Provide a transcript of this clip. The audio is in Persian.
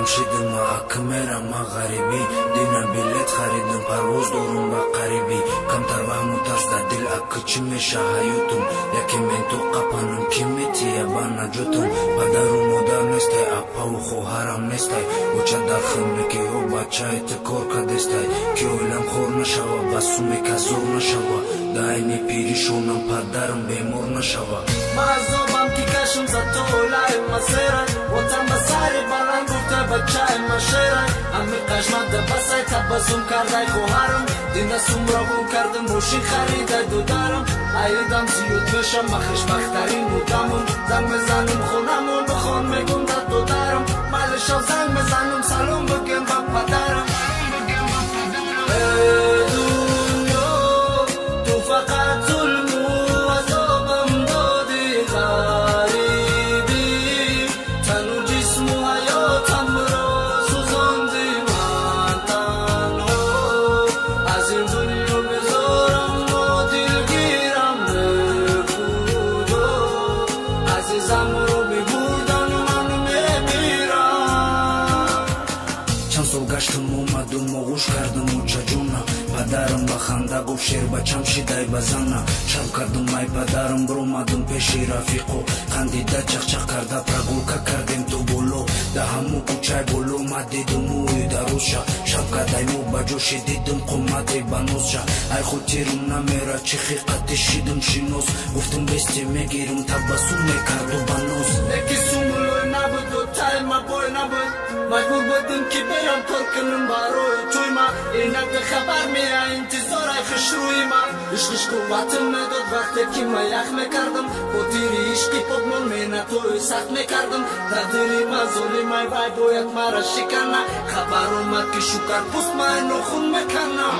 جمشیدم اکمرم غریبی دینا بلیت خریدم پرواز دارم با قریبی کمتر و هموترس در دل اکچی میشه حیاتم یکی من تو قپانم کی میتیه با نجاتم پدر و مادر نیستی اپا و خواهرم نیستی بچه در خمه که او بچه ایت کار کدستی که اولم خور نشوه بسومی که زور نشوه داینی پیریشونم پدرم بیمور نشوه مازوبم که کشم زد تو اولای مسیرن وطن بساری بلند گفته بچه مشیرن امی قشمت ده بسای تبسم کردای خوهرم دینه سمرا بون کردم روشی خریده دو دارم ایدم زیود بشم مخش بخترین بودمون زنگ بزنم خونمون بخون میگم ده دو دارم مالشو زنگ بزنم سلام بگم با پدرم پدرم بخنده گفت شیر بچم شیدای بزنه شب کردم ای پدرم برومدم پیشی رفیقو خندیده چخ کرده پرگولکه کردیم تو بولو ده همو کوچه بولو ما دیدم اوی دروز شا شب کردای مو بجوشی دیدم قومتی بنوز شا ای خود تیرم نمیره چی خیقتی شیدم شینوز گفتم بستی میگیرم تبسو میکردو بنوز یکی سوملوی نبود و تای ما بوی نبود مجبور بودم که برم کار کنم باروی توی ما اینک خبر میره انتظارای خوش روی ما عشقش قوتم نداد وقتی که ما یخ میکردم با تیری عشقی پدمون مینه توی سخت میکردم در دلی ما ظلمای وای باید مرا شکنه خبر اومد که شکر پوست ما نخون میکنه